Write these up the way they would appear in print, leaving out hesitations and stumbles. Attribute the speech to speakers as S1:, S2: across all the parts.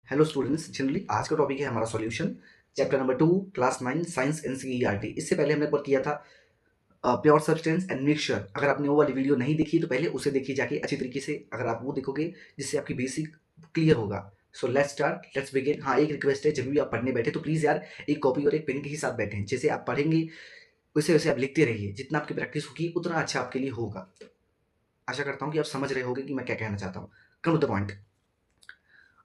S1: Hello students, generally आज का topic है हमारा solution chapter number 2 class 9 science NCERT. इससे पहले हमने पर किया था प्योर सब्सटेंस एंड मिक्सचर। अगर आपने वो वाली वीडियो नहीं देखी तो पहले उसे देखिए जाके अच्छी तरीके से, अगर आप वो देखोगे जिससे आपकी बेसिक क्लियर होगा। So let's start, let's begin. हाँ, एक रिक्वेस्ट है, जब भी आप पढ़ने बैठे तो प्लीज़ यार एक कॉपी और एक पेन के ही साथ बैठें। जैसे आप पढ़ेंगे वैसे वैसे आप लिखते रहिए, जितना आपकी प्रैक्टिस होगी उतना अच्छा आपके लिए होगा। आशा करता हूँ कि आप समझ रहे होगे कि मैं क्या कहना चाहता हूँ। Come to the point.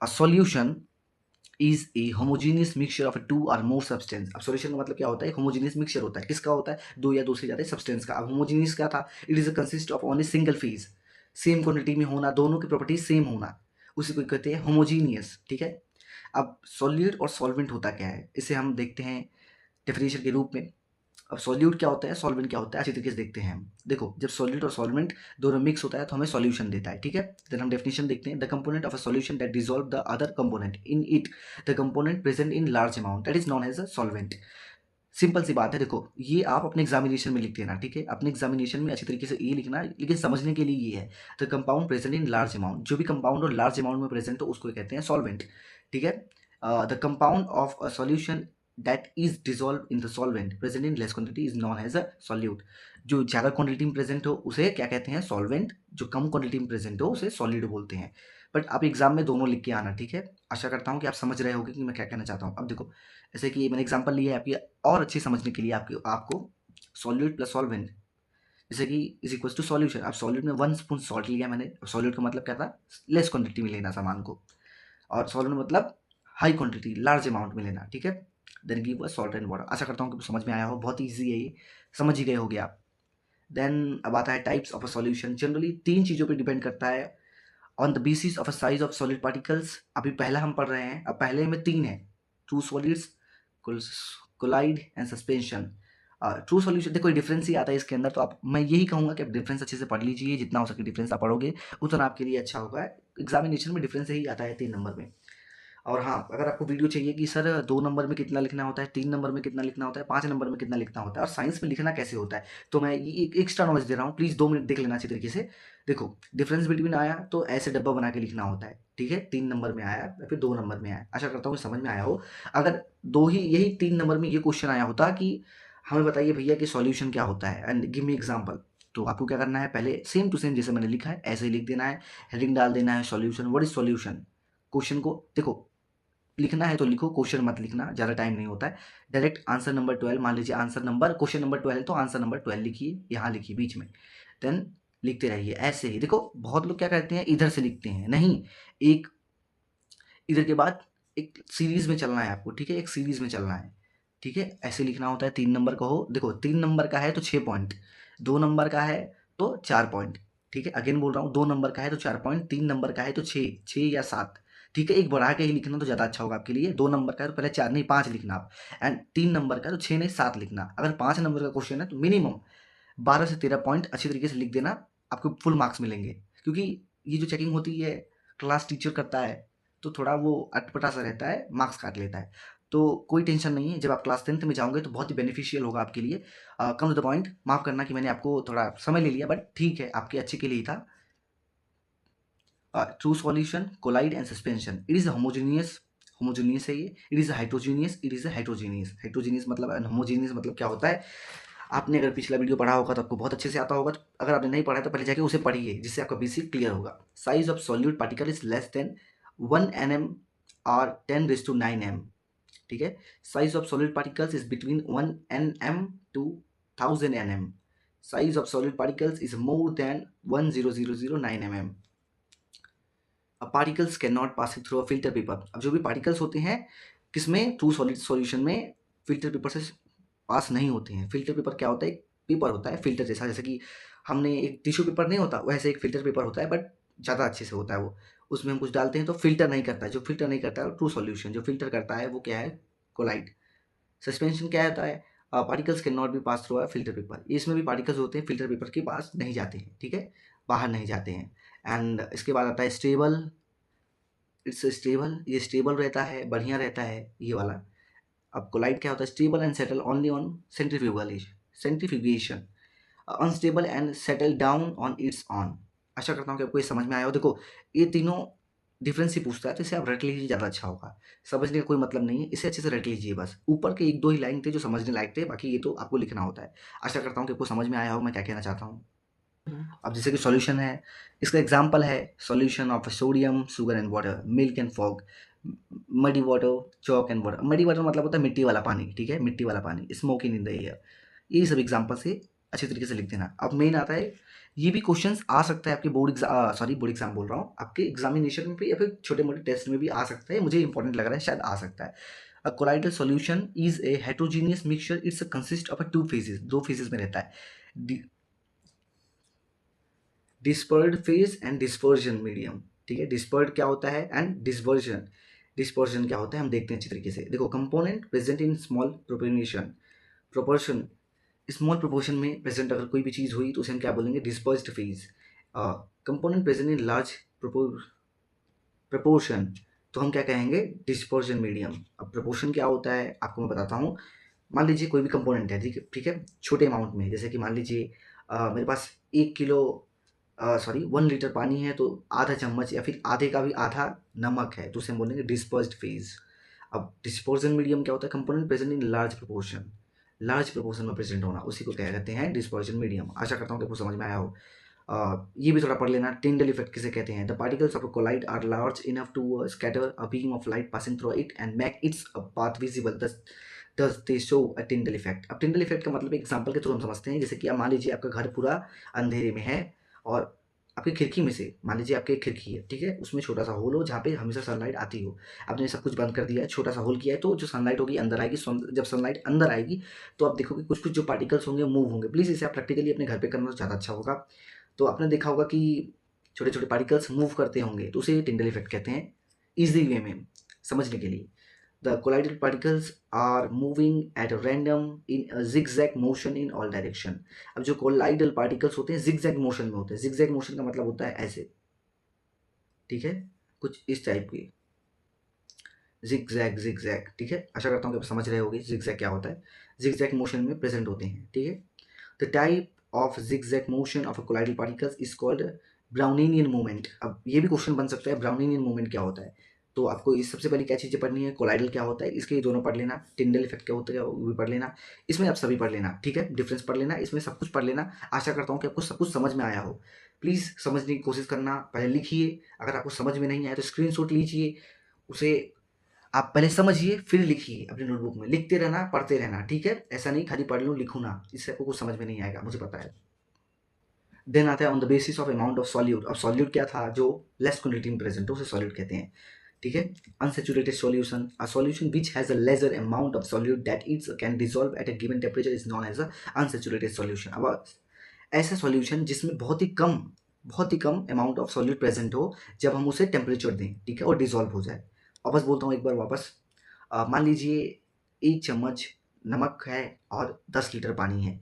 S1: A solution is a homogeneous mixture of two or more substance. अब सॉल्यूशन का मतलब क्या होता है? होमोजीनियस मिक्सचर होता है। किसका होता है? दो या दो से ज्यादा सब्सटेंस का। अब होमोजीनियस क्या था? It is consist of only single phase, same quantity में होना, दोनों की प्रॉपर्टीज सेम होना, उसी को कहते हैं होमोजीनियस। ठीक है। अब सॉल्यूट और सॉल्वेंट होता क्या है, इसे हम देखते हैं डेफिनेशन के रूप में। अब सॉल्यूट क्या होता है, सॉल्वेंट क्या होता है, अच्छी तरीके से देखते हैं हम। देखो, जब सॉल्यूट और सॉल्वेंट दोनों मिक्स होता है तो हमें सॉल्यूशन देता है। ठीक है। देन हम डेफिनेशन देखते हैं। The component of a solution that dissolve the other component in it, the component present in large amount, that is known as a solvent. Simple सी बात है। देखो, ये आप अपने एग्जामिनेशन में लिख देना। ठीक है। अपने एग्जामिनेशन में अच्छी तरीके से ये लिखना, लेकिन समझने के लिए ये है the compound present in large amount. जो भी कंपाउंड और लार्ज अमाउंट में प्रेजेंट हो उसको कहते हैं सॉल्वेंट। ठीक है। The compound of a solution that is dissolve in the solvent present in less quantity is known as a solute. जो ज़्यादा क्वांटिटी में प्रेजेंट हो उसे क्या कहते हैं? सॉल्वेंट। जो कम क्वांटिटी में प्रेजेंट हो उसे सॉलिड बोलते हैं। बट आप एग्जाम में दोनों लिख के आना। ठीक है। आशा करता हूँ कि आप समझ रहे होगे कि मैं क्या कहना चाहता हूँ। अब देखो, जैसे कि मैंने एग्जांपल लिया है आपकी और अच्छी समझने के लिए। आपको आपको सॉल्यूट प्लस सॉल्वेंट जैसे कि इज इक्वल टू सॉल्यूशन। अब सॉल्यूट में 1 स्पून सॉल्ट लिया मैंने। सॉल्यूट का मतलब क्या था? लेस क्वांटिटी में लेना सामान को, और सॉल्वेंट मतलब हाई क्वांटिटी, लार्ज अमाउंट में लेना। ठीक है। Then give a salt and water. आशा करता हूँ कि समझ में आया हो, बहुत ईजी है ये, समझ ही गए होगे आप। देन अब आता है types of a solution. Generally तीन चीज़ों पर डिपेंड करता है on the basis of a size of solid particles. अभी पहला हम पढ़ रहे हैं। अब पहले में तीन है: true solids, colloid and suspension. True solution, देखो डिफरेंस ही आता है इसके अंदर। तो आप, मैं यही कहूँगा कि आप डिफरेंस अच्छे से पढ़ लीजिए। जितना हो सके डिफरेंस आप पढ़ोगे उतना आपके लिए अच्छा होगा। एग्जामिनेशन में डिफरेंस ही आता है 3 नंबर में। और हाँ, अगर आपको वीडियो चाहिए कि सर 2 नंबर में कितना लिखना होता है, 3 नंबर में कितना लिखना होता है, 5 नंबर में कितना लिखना होता है, और साइंस में लिखना कैसे होता है, तो मैं ये एक एक्स्ट्रा नॉलेज दे रहा हूँ। प्लीज़ 2 मिनट देख लेना अच्छी तरीके से। देखो, डिफरेंस बिटवीन आया तो ऐसे डब्बा बना के लिखना होता है। ठीक है। 3 नंबर में आया या फिर 2 नंबर में आया, आशा करता हूँ कि समझ में आया हो। अगर दो ही यही 3 नंबर में ये क्वेश्चन आया होता कि हमें बताइए भैया कि सॉल्यूशन क्या होता है एंड गिव मी एग्जाम्पल, तो आपको क्या करना है? पहले सेम टू सेम जैसे मैंने लिखा है ऐसे ही लिख देना है। हेडिंग डाल देना है solution, what is solution. Question को देखो, लिखना है तो लिखो, क्वेश्चन मत लिखना, ज़्यादा टाइम नहीं होता है। डायरेक्ट आंसर नंबर 12, मान लीजिए आंसर नंबर, क्वेश्चन नंबर 12 है तो आंसर नंबर 12 लिखिए, यहाँ लिखिए बीच में। देन लिखते रहिए ऐसे ही। देखो, बहुत लोग क्या करते हैं, इधर से लिखते हैं, नहीं, एक इधर के बाद एक सीरीज में चलना है आपको। ठीक है। एक सीरीज में चलना है। ठीक है। ऐसे लिखना होता है। 3 नंबर का हो, देखो 3 नंबर का है तो 6 पॉइंट, 2 नंबर का है तो 4 पॉइंट। ठीक है। अगेन बोल रहा हूँ, 2 नंबर का है तो 4 पॉइंट, 3 नंबर का है तो 6 या 7। ठीक है। एक बढ़ा के ही लिखना तो ज़्यादा अच्छा होगा आपके लिए। 2 नंबर का है तो पहले 4 नहीं 5 लिखना आप, एंड 3 नंबर का है तो 6 नहीं 7 लिखना। अगर 5 नंबर का क्वेश्चन है तो मिनिमम 12 से 13 पॉइंट अच्छी तरीके से लिख देना, आपको फुल मार्क्स मिलेंगे। क्योंकि ये जो चेकिंग होती है, क्लास टीचर करता है तो थोड़ा वो अटपटा सा रहता है, मार्क्स काट लेता है। तो कोई टेंशन नहीं है, जब आप क्लास 10th में जाओगे तो बहुत ही बेनिफिशियल होगा आपके लिए। कम टू द पॉइंट, माफ करना कि मैंने आपको थोड़ा समय ले लिया, बट ठीक है, आपके अच्छे के लिए ही था। True solution, colloid and suspension. It is homogeneous, homogeneous है ये। It is hydrogenous, it is heterogeneous. Heterogeneous मतलब, होमोजीनियस मतलब क्या होता है? आपने अगर पिछला वीडियो पढ़ा होगा तो आपको बहुत अच्छे से आता होगा। तो अगर आपने नहीं पढ़ा है तो पहले जाके उसे पढ़िए, जिससे आपका बेसिक क्लियर होगा। Size of solute particle is less than 1 nm और 10⁹ ठीक है। Size of solid particles is between 1 nm to 1000 nm। Size of solid particles is more than 10009 mm। Particles can not pass through a filter paper. अब जो भी particles होते हैं किसमें, true solid solution में, फिल्टर पेपर से पास नहीं होते हैं। फिल्टर पेपर क्या होता है? एक पेपर होता है फिल्टर जैसा, जैसे कि हमने एक टिश्यू पेपर नहीं होता वैसे एक फिल्टर पेपर होता है, बट ज़्यादा अच्छे से होता है वो। उसमें हम कुछ डालते हैं तो फिल्टर नहीं करता है। जो फिल्टर नहीं करता है ट्रू सॉल्यूशन, जो फिल्टर करता है वो क्या है? कोलाइड। सस्पेंशन क्या होता है? Particles can not be pass through a filter paper. इसमें भी पार्टिकल्स होते हैं फिल्टर पेपर के पास नहीं जाते हैं। ठीक है। बाहर नहीं जाते हैं। एंड इसके बाद आता है स्टेबल। इट्स स्टेबल, ये स्टेबल रहता है, बढ़िया रहता है ये वाला। अब कोलाइड क्या होता है? Stable and settle only on centrifugation, unstable and settle down on its own. आशा करता हूँ कि आपको ये समझ में आया हो। देखो, ये तीनों डिफरेंस ही पूछता है, तो इसे आप रट लीजिए, ज़्यादा अच्छा होगा। समझने का कोई मतलब नहीं है, इसे अच्छे से रट लीजिए बस। ऊपर के 1-2 ही लाइन थे जो समझने लायक थे, बाकी ये तो आपको लिखना होता है। आशा करता हूँ कि आपको समझ में आया होगा मैं क्या कहना चाहता हूँ। अब जैसे कि सॉल्यूशन है, इसका एग्जांपल है solution of sodium, sugar and water, milk and fog, muddy water, chalk and water. Muddy water मतलब होता है मिट्टी वाला पानी, ठीक है? मिट्टी वाला पानी, स्मोकिंग इन द एयर। ये सब एग्जांपल से अच्छे तरीके से लिख देना। अब मेन आता है, ये भी क्वेश्चंस आ सकता है आपके बोर्ड एग्जाम बोल रहा हूँ, आपके एग्जामिनेशन में भी या फिर छोटे-मोटे टेस्ट में भी आ सकता है। मुझे इंपॉर्टेंट लग रहा है, शायद आ सकता है। A colloidal solution is a heterogeneous mixture, its consist of 2 phases, 2 phases में रहता है। डि dispersed phase and dispersion medium, ठीक है? डिस्पर्ड क्या होता है एंड डिस्पर्जन, डिस्पर्जन क्या होता है हम देखते हैं अच्छी तरीके से। देखो, component present in small proportion, proportion, small proportion में प्रेजेंट अगर कोई भी चीज़ हुई तो उसे हम क्या बोलेंगे? Dispersed phase. Component present in large proportion, तो हम क्या कहेंगे? Dispersion medium. अब प्रपोर्शन क्या होता है आपको मैं बताता हूँ। मान लीजिए कोई भी कंपोनेंट है, ठीक है, ठीक है, छोटे अमाउंट में, जैसे कि मान लीजिए मेरे पास 1 किलो 1 लीटर पानी है, तो आधा चम्मच या फिर आधे का भी आधा नमक है, तो उसे हम बोलेंगे डिस्पर्स्ड फेज। अब डिस्पर्जन मीडियम क्या होता है? Component present in large proportion में प्रेजेंट होना, उसी को क्या कहते हैं? Dispersion medium. आशा करता हूँ कि आपको समझ में आया हो। ये भी थोड़ा पढ़ लेना, टिंडल इफेक्ट किसे कहते हैं? The particles of a colloid are large enough to scatter a beam of light passing through it and make its path visible, thus they show a Tyndall effect. अब टिंडल इफेक्ट का मतलब example के through हम समझते हैं। जैसे कि अब मान लीजिए आपका घर पूरा अंधेरे में है और आपकी खिड़की में से, मान लीजिए आपकी एक खिड़की है, ठीक है, उसमें छोटा सा होल हो जहाँ पे हमेशा सनलाइट आती हो। आपने सब कुछ बंद कर दिया है, छोटा सा होल किया है, तो जो सनलाइट होगी अंदर आएगी। जब सनलाइट अंदर आएगी तो आप देखोगे कुछ कुछ जो पार्टिकल्स होंगे मूव होंगे। प्लीज़ इसे आप प्रैक्टिकली अपने घर पे करना तो ज़्यादा अच्छा होगा। तो आपने देखा होगा कि छोटे छोटे पार्टिकल्स मूव करते होंगे, तो उसे टिंडल इफेक्ट कहते हैं। इजी वे में समझने के लिए, the collided particles are moving at a random in a zigzag motion in all direction। अब जो कोलाइडल पार्टिकल्स होते हैं zigzag मोशन में होते हैं। zigzag मोशन का मतलब होता है ऐसे, ठीक है, कुछ इस टाइप की, zigzag zigzag, ठीक है। आशा करता हूँ कि आप समझ रहे होगे zigzag क्या होता है। zigzag मोशन में प्रेजेंट होते हैं, ठीक है। The type of zigzag motion of a colloidal particles is called Brownian movement. अब ये भी क्वेश्चन बन सकता है, ब्राउनिनियन मूवमेंट क्या होता है? तो आपको इस सबसे पहले क्या चीज़ें पढ़नी है? कोलाइडल क्या होता है, इसके ये दोनों पढ़ लेना। टिंडल इफेक्ट क्या होता है वो भी पढ़ लेना। इसमें आप सभी पढ़ लेना, ठीक है, डिफरेंस पढ़ लेना, इसमें सब कुछ पढ़ लेना। आशा करता हूँ कि आपको सब कुछ समझ में आया हो। प्लीज़ समझने की कोशिश करना, पहले लिखिए। अगर आपको समझ में नहीं आया तो स्क्रीनशॉट लीजिए, उसे आप पहले समझिए फिर लिखिए अपनी नोटबुक में। लिखते रहना, पढ़ते रहना, ठीक है? ऐसा नहीं खाली पढ़ लूँ लिखूँ ना, इससे आपको कुछ समझ में नहीं आएगा, मुझे पता है। देन आता है on the basis of amount of solute. अब सॉल्यूट क्या था? जो लेस क्वांटिटी में प्रेजेंट हो उसे सॉल्यूट कहते हैं, ठीक है। Unsaturated solution, a solution which has a lesser amount of solute that it's can dissolve at a given temperature is known as a unsaturated solution. अब ऐसा सॉल्यूशन जिसमें बहुत ही कम अमाउंट ऑफ सॉल्यूट प्रेजेंट हो जब हम उसे टेम्परेचर दें, ठीक है, और डिसॉल्व हो जाए। वापस बोलता हूँ एक बार वापस। मान लीजिए 1 चम्मच नमक है और 10 लीटर पानी है।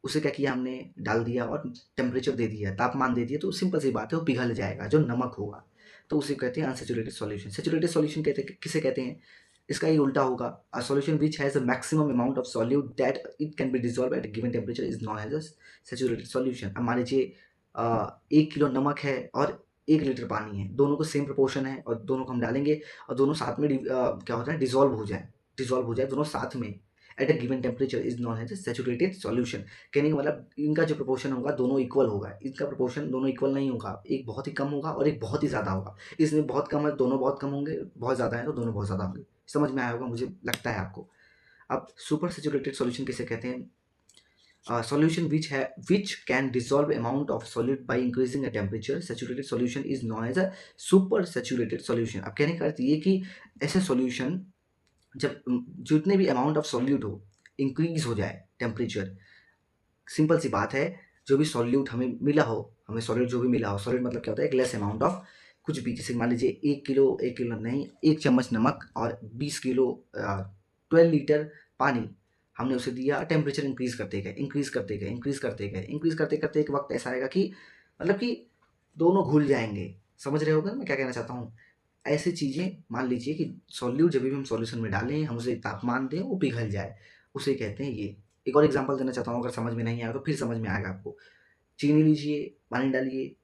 S1: उसे क्या किया हमने? डाल दिया और टेम्परेचर दे दिया, तापमान दे दिया, तो सिंपल सी बात है वो पिघल जाएगा जो नमक होगा। तो उसे कहते हैं अनसैचुरेटेड सॉल्यूशन। सैचुरेटेड सॉल्यूशन कहते हैं किसे कहते हैं? इसका ये उल्टा होगा। A solution which has a maximum amount of solute that it can be dissolve at a given temperature is known as a saturated solution. अब मान लीजिए 1 किलो नमक है और 1 लीटर पानी है, दोनों को सेम प्रोपोर्शन है और दोनों को हम डालेंगे और दोनों साथ में क्या होता है? डिसॉल्व हो जाए दोनों साथ में at a given temperature is known as saturated solution. कहने का मतलब इनका जो प्रोपोर्शन होगा दोनों इक्वल होगा। इनका प्रोपोर्शन दोनों इक्वल नहीं होगा, एक बहुत ही कम होगा और एक बहुत ही ज़्यादा होगा। इसमें बहुत कम है दोनों बहुत कम होंगे, बहुत ज़्यादा है तो दोनों बहुत ज़्यादा होंगे। समझ में आया होगा मुझे लगता है आपको। अब सुपर सैचुरेटेड सॉल्यूशन किसे कहते हैं? Solution which can dissolve amount of solute by increasing the temperature, saturated solution is known as a super saturated solution। अब कहने का अर्थ ये कि ऐसे सॉल्यूशन जब जितने भी अमाउंट ऑफ सॉल्यूट हो इंक्रीज हो जाए टेम्परेचर, सिंपल सी बात है, जो भी सॉल्यूट हमें मिला हो, हमें सॉल्यूट जो भी मिला हो, सॉल्यूट मतलब क्या होता है? एक लेस अमाउंट ऑफ कुछ भी। जैसे मान लीजिए 1 किलो नहीं, 1 चम्मच नमक और 20 किलो 12 लीटर पानी हमने उसे दिया। टेम्परेचर इंक्रीज करते गए, इंक्रीज करते गए, इंक्रीज करते गए, इंक्रीज करते करते एक वक्त ऐसा आएगा कि मतलब कि दोनों घुल जाएंगे। समझ रहे होगे मैं क्या कहना चाहता हूँ? ऐसी चीज़ें मान लीजिए कि सॉल्यूट जब भी हम सॉल्यूशन में डालें, हम उसे तापमान दें, वो पिघल जाए, उसे कहते हैं ये। एक और एग्जांपल देना चाहता हूँ, अगर समझ में नहीं आया तो फिर समझ में आएगा आपको। चीनी लीजिए, पानी डालिए,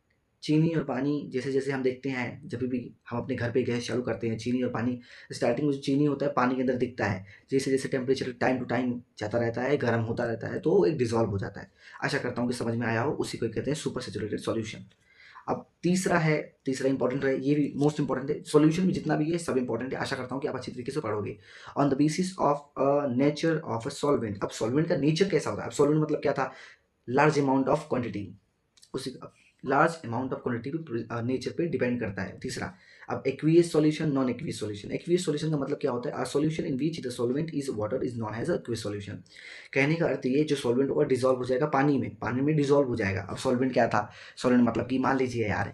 S1: चीनी और पानी जैसे-जैसे हम देखते हैं, जब भी हम अपने घर पे गैस चालू करते हैं, चीनी और पानी स्टार्टिंग में जो चीनी होता है पानी के अंदर दिखता है। जैसे-जैसे टेम्परेचर टाइम टू टाइम जाता रहता है, गर्म होता रहता है, तो एक डिसॉल्व हो जाता है। आशा करता हूँ कि समझ में आया हो, उसी को कहते हैं सुपर सैचुरेटेड सॉल्यूशन। अब तीसरा इंपॉर्टेंट है, ये भी मोस्ट इंपॉर्टेंट है। सॉल्यूशन में जितना भी है सब इंपॉर्टेंट है। आशा करता हूँ कि आप अच्छी तरीके से पढ़ोगे। On the basis of nature of a solvent. अब सॉल्वेंट का नेचर कैसा होता है? अब सॉल्वेंट मतलब क्या था? लार्ज अमाउंट ऑफ क्वांटिटी, उसी लार्ज अमाउंट ऑफ क्वांटिटी पे नेचर पे डिपेंड करता है। तीसरा, अब aqueous solution, non aqueous solution. Aqueous solution का मतलब क्या होता है? A solution in which the solvent is water is known as aqueous solution. कहने का अर्थ ये, जो सॉल्वेंट होगा डिसॉल्व हो जाएगा पानी में डिसॉल्व हो जाएगा। अब सॉल्वेंट क्या था? सॉल्वेंट मतलब कि मान लीजिए यार,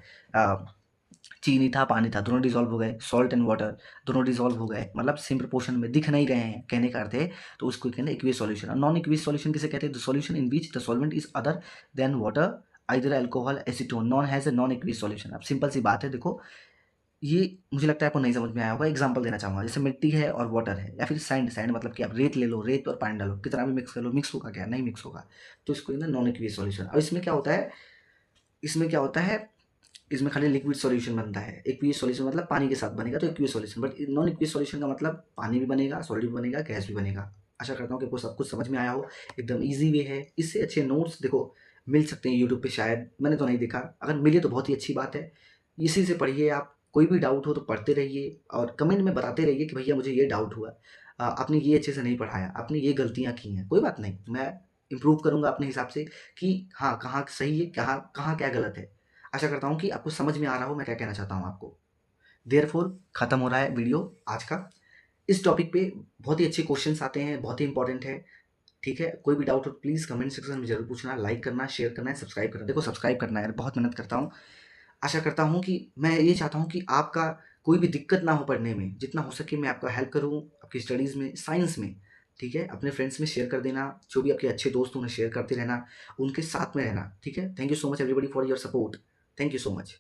S1: चीनी था, पानी था, दोनों डिसॉल्व हो गए। सॉल्ट एंड वाटर दोनों डिसॉल्व हो गए, मतलब सेम प्रोपोर्शन में दिख नहीं रहे हैं, कहने का अर्थ है। तो उसको कहते हैं एक्वियस सॉल्यूशन। और नॉन एक्वियस सॉल्यूशन किसे कहते हैं? The solution in which the solvent is other than water, either alcohol, acetone, non has a non aqueous solution. अब सिंपल सी बात है, देखो ये मुझे लगता है आपको नहीं समझ में आया होगा। एग्जांपल देना चाहूँगा, जैसे मिट्टी है और वाटर है, या फिर सैंड मतलब कि आप रेत ले लो, रेत और पानी डालो, कितना भी मिक्स कर लो, मिक्स होगा क्या? नहीं मिक्स होगा। तो इसको नॉन एक्वियस सॉल्यूशन। अब इसमें क्या होता है, इसमें खाली लिक्विड सॉल्यूशन बनता है। एक्वियस सॉल्यूशन मतलब पानी के साथ बनेगा, तो aqueous solution. But non aqueous solution का मतलब पानी भी बनेगा, सॉलिड भी बनेगा, गैस भी बनेगा। आशा करता हूँ कि आपको सब कुछ समझ में आया हो। एकदम ईजी वे है। इससे अच्छे नोट्स देखो मिल सकते हैं यूट्यूब पे, शायद मैंने तो नहीं देखा। अगर मिले तो बहुत ही अच्छी बात है। इसी से पढ़िए आप। कोई भी डाउट हो तो पढ़ते रहिए और कमेंट में बताते रहिए कि भैया मुझे ये डाउट हुआ, आपने ये अच्छे से नहीं पढ़ाया, आपने ये गलतियाँ की हैं। कोई बात नहीं, मैं इम्प्रूव करूँगा अपने हिसाब से कि हाँ, कहाँ सही है, कहाँ कहाँ क्या गलत है। आशा करता हूँ कि आपको समझ में आ रहा हो मैं क्या कहना चाहता हूँ आपको। देयरफॉर खत्म हो रहा है वीडियो आज का। इस टॉपिक पे बहुत ही अच्छे क्वेश्चंस आते हैं, बहुत ही इंपॉर्टेंट है। ठीक है, कोई भी डाउट हो प्लीज़ कमेंट सेक्शन में ज़रूर पूछना, लाइक करना, शेयर करना है, सब्सक्राइब करना। देखो सब्सक्राइब करना है यार, बहुत मेहनत करता हूँ। आशा करता हूँ कि मैं ये चाहता हूँ कि आपका कोई भी दिक्कत ना हो पढ़ने में, जितना हो सके मैं आपका हेल्प करूँ आपकी स्टडीज़ में, साइंस में। ठीक है, अपने फ्रेंड्स में शेयर कर देना, जो भी आपके अच्छे दोस्त हैं उन्हें शेयर करते रहना, उनके साथ में रहना। ठीक है, thank you so much everybody for your support. Thank you so much.